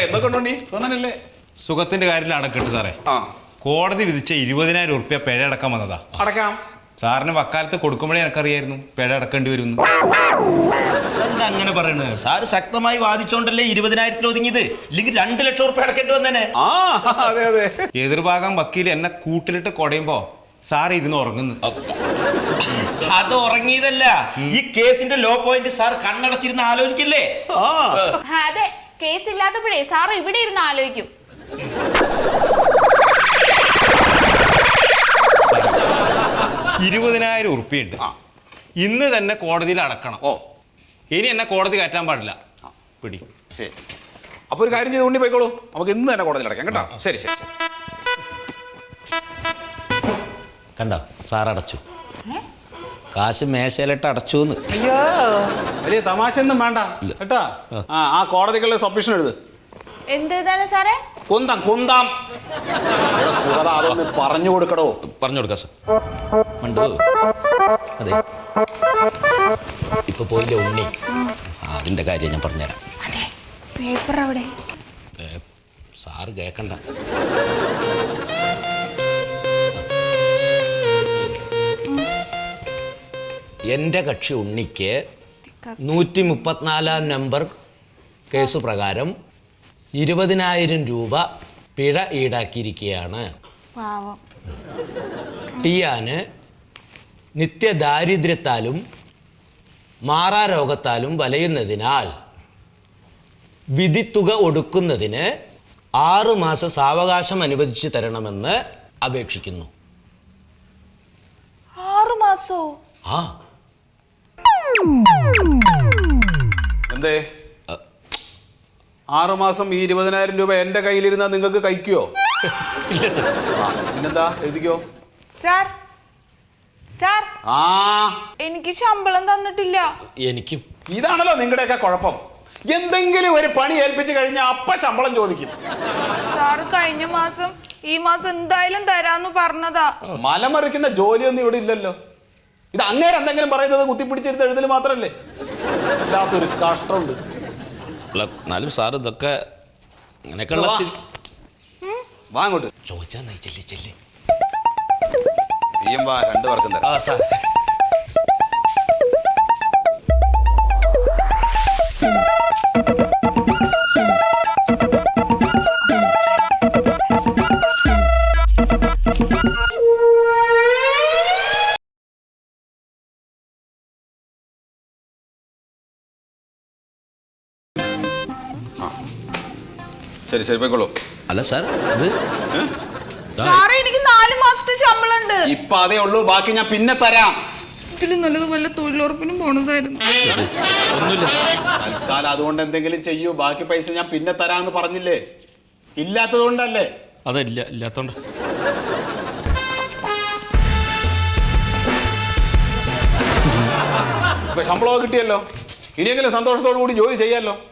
എന്തൊക്കെ ഉണ്ടോ നീ തോന്നനല്ലേ? സുഖത്തിന്റെ കാര്യത്തിൽ അടക്കിട്ട് സാറേ. ആ, കോടതി വിധിച്ച 20,000 ഉറുപ്പ്യ പിഴ അടക്കാൻ വന്നതാ. അടക്കാം. സാറിന് വക്കാലത്ത് കൊടുക്കുമ്പോഴേ എനിക്കറിയായിരുന്നു പിഴ അടക്കേണ്ടി വരുന്നു. എന്താ അങ്ങനെ പറയണത്? സാറ് ശക്തമായി വാദിച്ചോണ്ടല്ലേ 20,000 ഒതുങ്ങിയത്. ഇല്ലെങ്കിൽ 2 ലക്ഷം ഉറുപ്പ്യ അടക്കേണ്ടി വന്നേനെ. ആ, അതെ അതെ. എതിർഭാഗം വക്കീൽ എന്നെ കൂട്ടിലിട്ട് കൊടയുമ്പോ സാർ ഇരുന്ന് ഉറങ്ങുന്നു. അത് ഉറങ്ങിയതല്ല, ഈ കേസിന്റെ ലോ പോയിന്റ് സാർ കണ്ണടച്ചിരുന്ന് ആലോചിക്കില്ലേ? അതെ, കേസ് ഇല്ലാത്തപ്പോഴേ സാറ് ഇവിടെ ഇരുന്ന് ആലോചിക്കും. 20,000 ഉറുപ്പ്യുണ്ട്. ഇന്ന് തന്നെ കോടതിയിൽ അടക്കണം. ഓ, ഇനി എന്നെ കോടതി കയറ്റാൻ പാടില്ല. പിടി. ശരി. അപ്പൊ ഒരു കാര്യം ചെയ്ത് ഉണ്ണി പോയിക്കോളൂ. നമുക്ക് ഇന്ന് തന്നെ കോടതിയിൽ അടയ്ക്കാം കേട്ടോ. ശരി ശരി. കണ്ടോ, സാർ അടച്ചു. കാശ് മേശയിലിട്ട് അടച്ചു. അയ്യോ, വലിയ തമാശ ഒന്നും വേണ്ട കേട്ടാ. ആ കോടതികളുടെ സബ്മിഷൻ എഴുത്. എന്താണ് സാറേ? കുന്തം കുന്തം. അതൊന്ന് പറഞ്ഞു കൊടുക്കടോ. പറഞ്ഞു കൊടുക്കാം സാർ. മണ്ടോ, അതെ, ഇപ്പൊ പോയില്ലേ ഉണ്ണി, അതിന്റെ കാര്യം ഞാൻ പറഞ്ഞുതരാം. പേപ്പർ അവിടെ. സാറ് കേക്കണ്ട. എന്റെ കക്ഷി ഉണ്ണിക്ക് 134 നമ്പർ കേസ് പ്രകാരം 20,000 രൂപ പിഴ ഈടാക്കിയിരിക്കുകയാണ്. ടിയാന് നിത്യദാരിദ്ര്യത്താലും മാറാരോഗത്താലും വലയുന്നതിനാൽ വിധിത്തുക ഒടുക്കുന്നതിന് 6 മാസ സാവകാശം അനുവദിച്ചു തരണമെന്ന് അപേക്ഷിക്കുന്നു. 6 മാസോ? ആ, എന്തേ 6 മാസം ഈ 20,000 രൂപ എന്റെ കയ്യിലിരുന്നാ നിങ്ങൾക്ക് കഴിക്കുവോ? ഇല്ല സർ. പിന്നെന്താ, എഴുതിക്കോ. സാർ, സാർ, ആ, എനിക്ക് ശമ്പളം തന്നിട്ടില്ല. എനിക്കും. ഇതാണല്ലോ നിങ്ങളുടെയൊക്കെ കുഴപ്പം. എന്തെങ്കിലും ഒരു പണി ഏൽപ്പിച്ചു കഴിഞ്ഞാൽ അപ്പ ശമ്പളം ചോദിക്കും. സാറ് കഴിഞ്ഞ മാസം ഈ മാസം എന്തായാലും തരാന്ന് പറഞ്ഞതാ. മലമറിക്കുന്ന ജോലിയൊന്നും ഇവിടെ ഇല്ലല്ലോ. ഇത് അങ്ങേര് എന്തെങ്കിലും പറയുന്നത് കുത്തിപ്പിടിച്ചെടുത്ത് എഴുതൽ മാത്രല്ലേ. ഇല്ലാത്തൊരു കഷ്ടമുണ്ട്. എന്നാലും സാർ ഇതൊക്കെ അങ്ങനെയൊക്കെയുള്ള വാ അങ്ങോട്ട്. ചോദിച്ചാ ചെല്ലി ചെല്ലി. നീയും വാ, 2 പേർക്കും തരാം. ആ സാർ. ശരി ശരി പോയിക്കോളൂ. അല്ല സാർ, ഇത് സാറേ, എനിക്ക് 4 മാസത്തെ ശമ്പളം ഉണ്ട്. ഇപ്പൊ അതേ ഉള്ളൂ, ബാക്കി ഞാൻ പിന്നെ തരാം. ഇതിൽ നല്ലത് വല്ല തൊഴിലുറപ്പിനും പോണതായിരുന്നു. ഒന്നുമില്ല സാർ. തൽക്കാലം അതുകൊണ്ട് എന്തെങ്കിലും ചെയ്യൂ. ബാക്കി പൈസ ഞാൻ പിന്നെ തരാമെന്ന് പറഞ്ഞില്ലേ. ഇല്ലാത്തത് കൊണ്ടല്ലേ. അതല്ല, ഇല്ലാത്തോണ്ട്. ഇപ്പൊ ശമ്പളമൊക്കെ കിട്ടിയല്ലോ. ഇനിയെങ്കിലും സന്തോഷത്തോടു കൂടി ജോലി ചെയ്യാമല്ലോ.